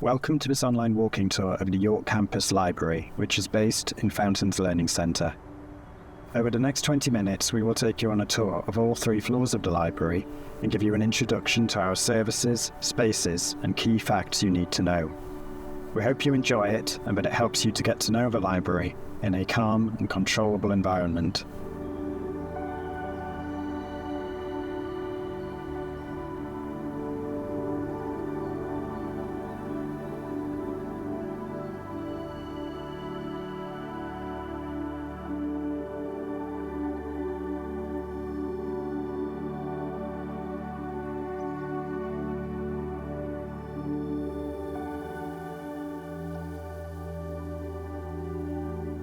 Welcome to this online walking tour of the York Campus Library, which is based in Fountains Learning Centre. Over the next 20 minutes, we will take you on a tour of all 3 floors of the library and give you an introduction to our services, spaces, and key facts you need to know. We hope you enjoy it and that it helps you to get to know the library in a calm and controllable environment.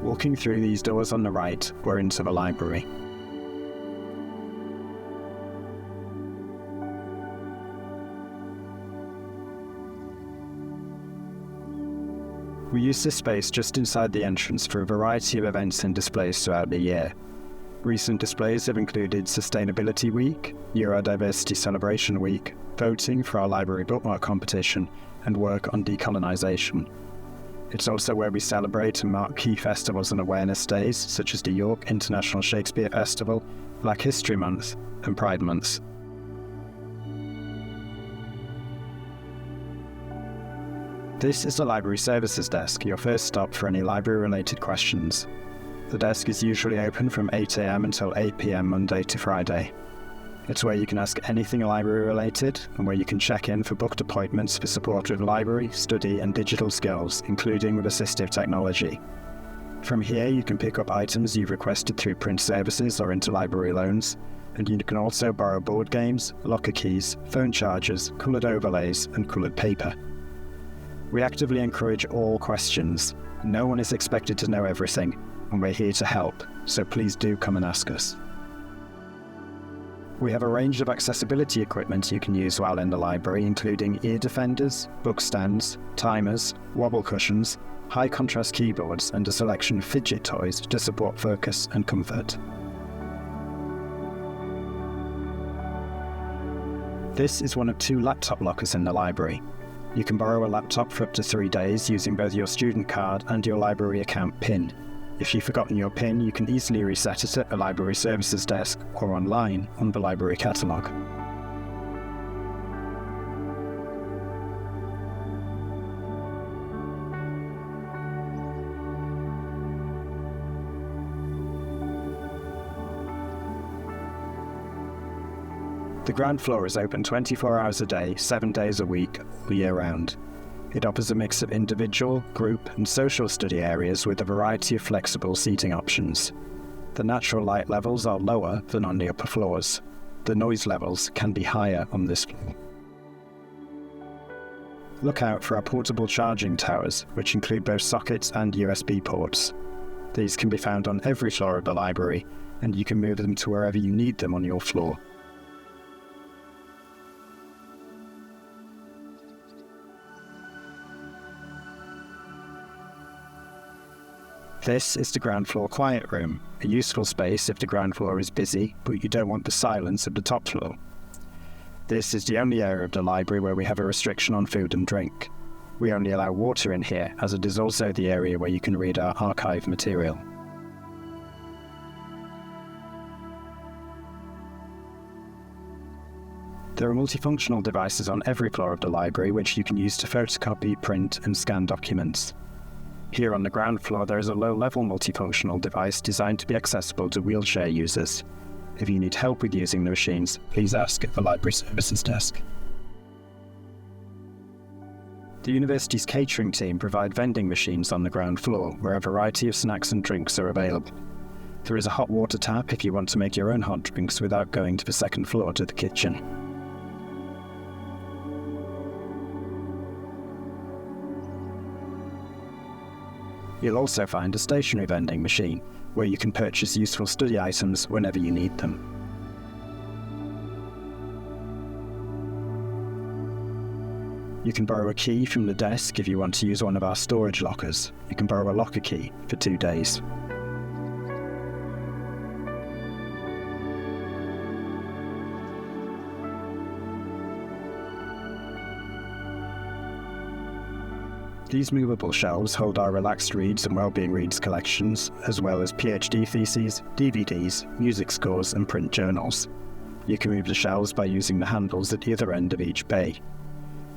Walking through these doors on the right, we're into the library. We use this space just inside the entrance for a variety of events and displays throughout the year. Recent displays have included Sustainability Week, Neurodiversity Celebration Week, voting for our library bookmark competition, and work on decolonisation. It's also where we celebrate and mark key festivals and awareness days, such as the York International Shakespeare Festival, Black History Month, and Pride Month. This is the Library Services Desk, your first stop for any library-related questions. The desk is usually open from 8 AM until 8 PM Monday to Friday. It's where you can ask anything library-related and where you can check in for booked appointments for support with library, study and digital skills, including with assistive technology. From here you can pick up items you've requested through print services or interlibrary loans, and you can also borrow board games, locker keys, phone chargers, coloured overlays and coloured paper. We actively encourage all questions. No one is expected to know everything, and we're here to help, so please do come and ask us. We have a range of accessibility equipment you can use while in the library, including ear defenders, book stands, timers, wobble cushions, high contrast keyboards, and a selection of fidget toys to support focus and comfort. This is one of 2 laptop lockers in the library. You can borrow a laptop for up to 3 days using both your student card and your library account PIN. If you've forgotten your PIN, you can easily reset it at the Library Services Desk or online on the library catalogue. The ground floor is open 24 hours a day, 7 days a week, all year round. It offers a mix of individual, group and social study areas with a variety of flexible seating options. The natural light levels are lower than on the upper floors. The noise levels can be higher on this floor. Look out for our portable charging towers, which include both sockets and USB ports. These can be found on every floor of the library, and you can move them to wherever you need them on your floor. This is the ground floor quiet room, a useful space if the ground floor is busy, but you don't want the silence of the top floor. This is the only area of the library where we have a restriction on food and drink. We only allow water in here, as it is also the area where you can read our archive material. There are multifunctional devices on every floor of the library which you can use to photocopy, print and scan documents. Here on the ground floor there is a low-level multifunctional device designed to be accessible to wheelchair users. If you need help with using the machines, please ask at the Library Services Desk. The university's catering team provide vending machines on the ground floor where a variety of snacks and drinks are available. There is a hot water tap if you want to make your own hot drinks without going to the second floor to the kitchen. You'll also find a stationary vending machine, where you can purchase useful study items whenever you need them. You can borrow a key from the desk if you want to use one of our storage lockers. You can borrow a locker key for 2 days. These movable shelves hold our Relaxed Reads and Wellbeing Reads collections, as well as PhD theses, DVDs, music scores and print journals. You can move the shelves by using the handles at either end of each bay.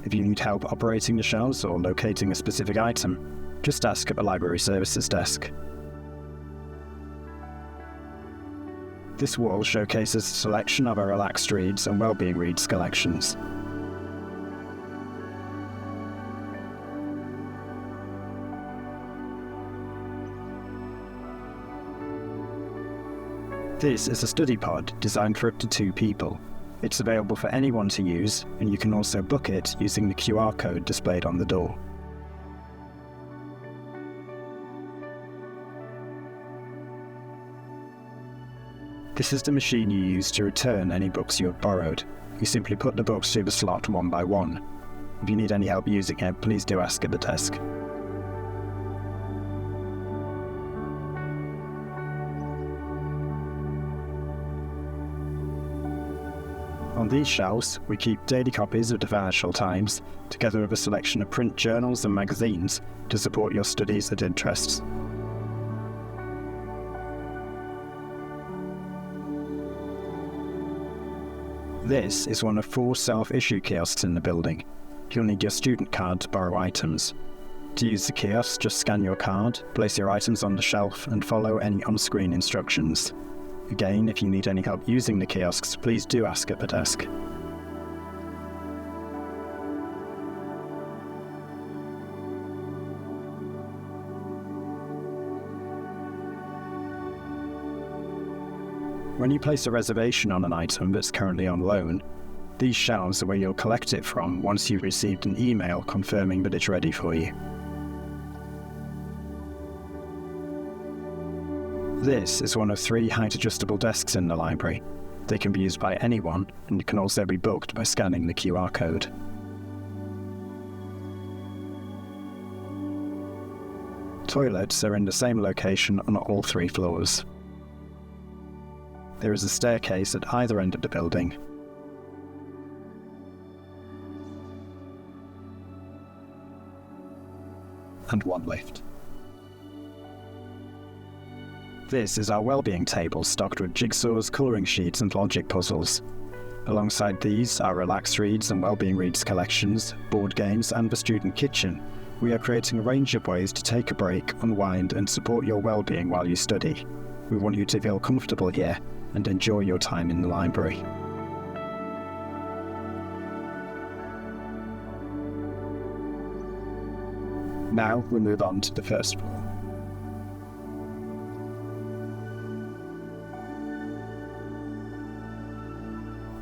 If you need help operating the shelves or locating a specific item, just ask at the Library Services desk. This wall showcases a selection of our Relaxed Reads and Wellbeing Reads collections. This is a study pod designed for up to 2 people. It's available for anyone to use, and you can also book it using the QR code displayed on the door. This is the machine you use to return any books you have borrowed. You simply put the books through the slot one by one. If you need any help using it, please do ask at the desk. On these shelves, we keep daily copies of the Financial Times, together with a selection of print journals and magazines to support your studies and interests. This is one of 4 self-issue kiosks in the building. You'll need your student card to borrow items. To use the kiosk, just scan your card, place your items on the shelf, and follow any on-screen instructions. Again, if you need any help using the kiosks, please do ask at the desk. When you place a reservation on an item that's currently on loan, these shelves are where you'll collect it from once you've received an email confirming that it's ready for you. This is one of 3 height-adjustable desks in the library. They can be used by anyone, and can also be booked by scanning the QR code. Toilets are in the same location on all 3 floors. There is a staircase at either end of the building. And 1 lift. This is our wellbeing table stocked with jigsaws, colouring sheets and logic puzzles. Alongside these, our Relaxed Reads and Wellbeing Reads collections, board games and the student kitchen, we are creating a range of ways to take a break, unwind and support your wellbeing while you study. We want you to feel comfortable here and enjoy your time in the library. Now we'll move on to the first floor.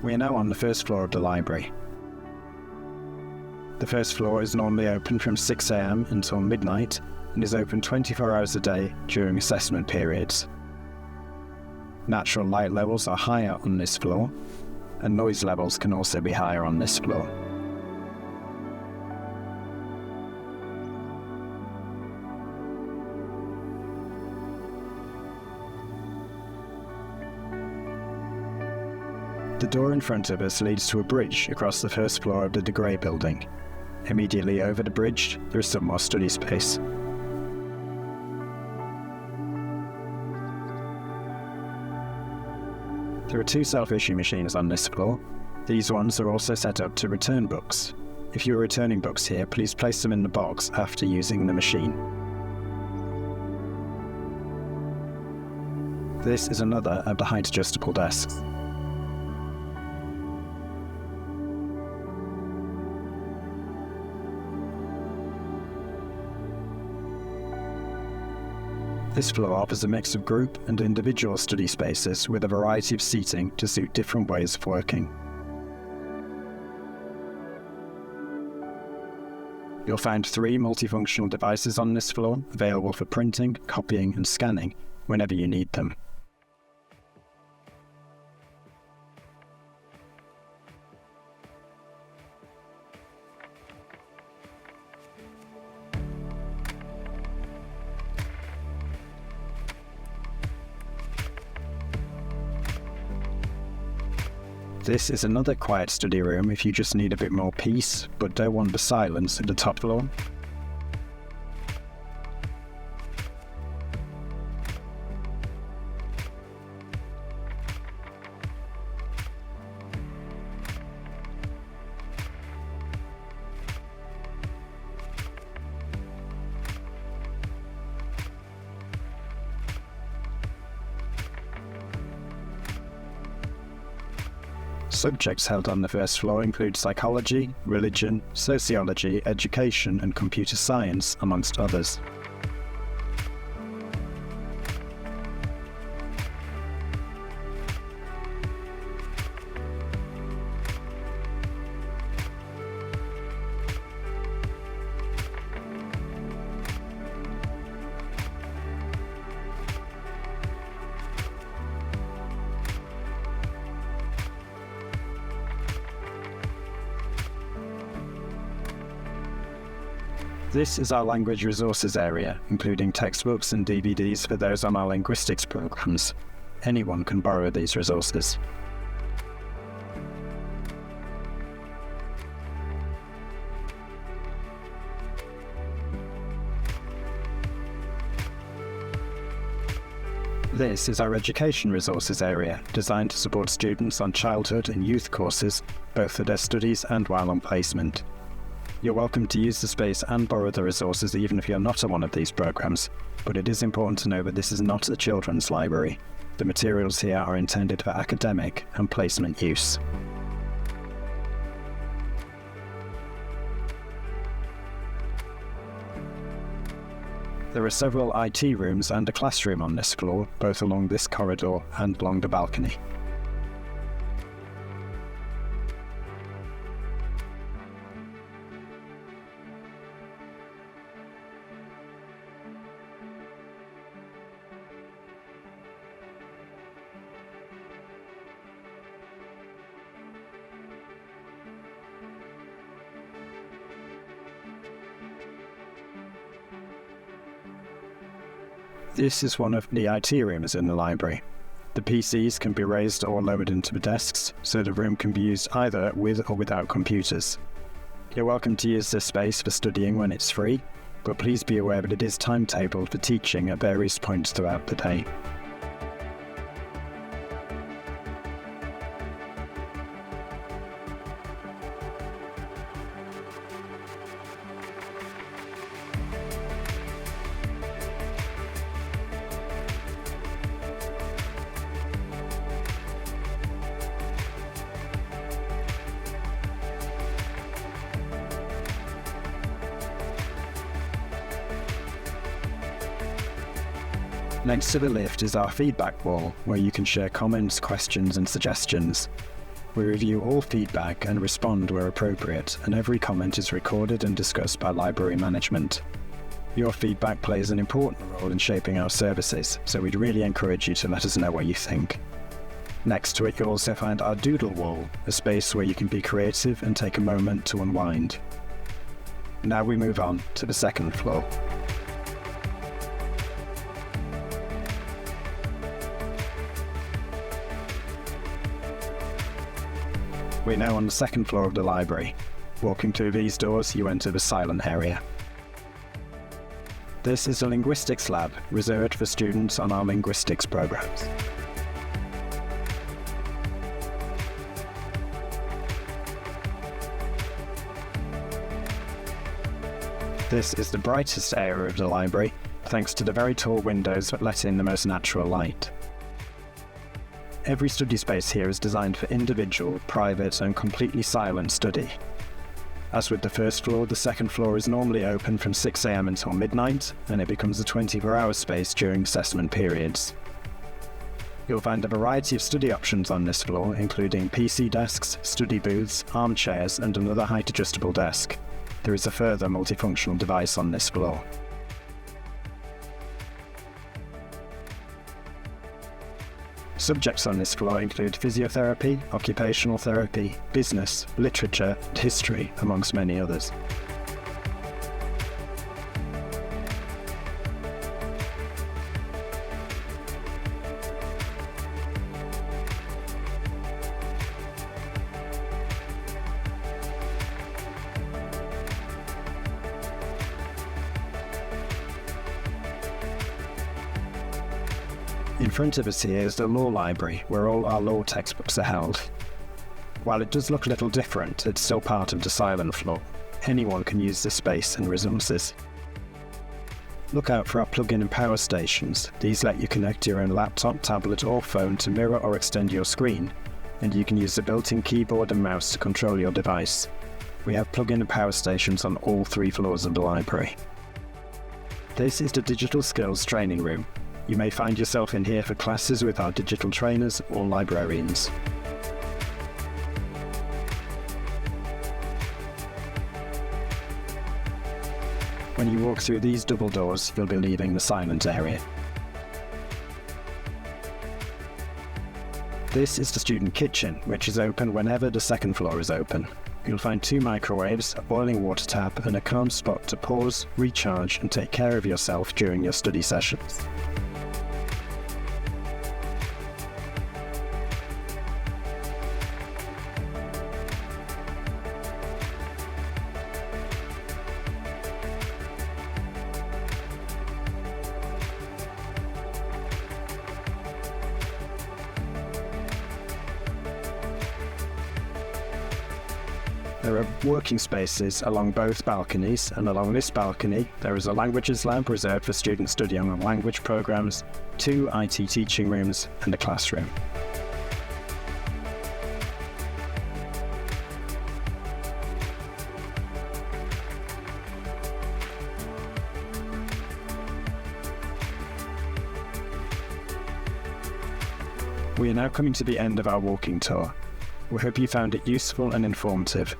We are now on the first floor of the library. The first floor is normally open from 6 AM until midnight and is open 24 hours a day during assessment periods. Natural light levels are higher on this floor, and noise levels can also be higher on this floor. The door in front of us leads to a bridge across the first floor of the De Grey building. Immediately over the bridge, there is some more study space. There are 2 self-issue machines on this floor. These ones are also set up to return books. If you are returning books here, please place them in the box after using the machine. This is another of the height-adjustable desks. This floor offers a mix of group and individual study spaces with a variety of seating to suit different ways of working. You'll find 3 multifunctional devices on this floor, available for printing, copying and scanning whenever you need them. This is another quiet study room if you just need a bit more peace, but don't want the silence at the top floor. Subjects held on the first floor include psychology, religion, sociology, education, and computer science, amongst others. This is our language resources area, including textbooks and DVDs for those on our linguistics programs. Anyone can borrow these resources. This is our education resources area, designed to support students on childhood and youth courses, both for their studies and while on placement. You're welcome to use the space and borrow the resources even if you're not on one of these programs, but it is important to know that this is not a children's library. The materials here are intended for academic and placement use. There are several IT rooms and a classroom on this floor, both along this corridor and along the balcony. This is one of the IT rooms in the library. The PCs can be raised or lowered into the desks, so the room can be used either with or without computers. You're welcome to use this space for studying when it's free, but please be aware that it is timetabled for teaching at various points throughout the day. Next to the lift is our feedback wall, where you can share comments, questions, and suggestions. We review all feedback and respond where appropriate, and every comment is recorded and discussed by library management. Your feedback plays an important role in shaping our services, so we'd really encourage you to let us know what you think. Next to it, you'll also find our doodle wall, a space where you can be creative and take a moment to unwind. Now we move on to the second floor. We're now on the second floor of the library. Walking through these doors, you enter the silent area. This is a linguistics lab reserved for students on our linguistics programs. This is the brightest area of the library, thanks to the very tall windows that let in the most natural light. Every study space here is designed for individual, private, and completely silent study. As with the first floor, the second floor is normally open from 6 AM until midnight, and it becomes a 24-hour space during assessment periods. You'll find a variety of study options on this floor, including PC desks, study booths, armchairs, and another height-adjustable desk. There is a further multifunctional device on this floor. Subjects on this floor include physiotherapy, occupational therapy, business, literature, and history, amongst many others. In front of us here is the law library, where all our law textbooks are held. While it does look a little different, it's still part of the silent floor. Anyone can use this space and resources. Look out for our plug-in and power stations. These let you connect your own laptop, tablet or phone to mirror or extend your screen, and you can use the built-in keyboard and mouse to control your device. We have plug-in power stations on all 3 floors of the library. This is the Digital Skills Training Room. You may find yourself in here for classes with our digital trainers or librarians. When you walk through these double doors, you'll be leaving the silent area. This is the student kitchen, which is open whenever the second floor is open. You'll find 2 microwaves, a boiling water tap, and a calm spot to pause, recharge, and take care of yourself during your study sessions. There are working spaces along both balconies, and along this balcony there is a languages lab reserved for students studying on language programs, 2 IT teaching rooms, and a classroom. We are now coming to the end of our walking tour. We hope you found it useful and informative.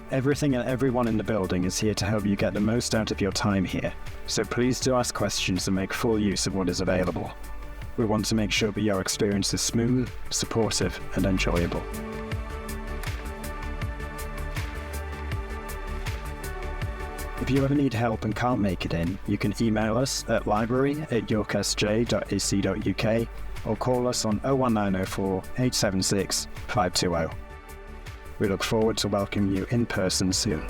Everything and everyone in the building is here to help you get the most out of your time here, so please do ask questions and make full use of what is available. We want to make sure that your experience is smooth, supportive, and enjoyable. If you ever need help and can't make it in, you can email us at library@yorksj.ac.uk or call us on 01904 876 520. We look forward to welcoming you in person soon.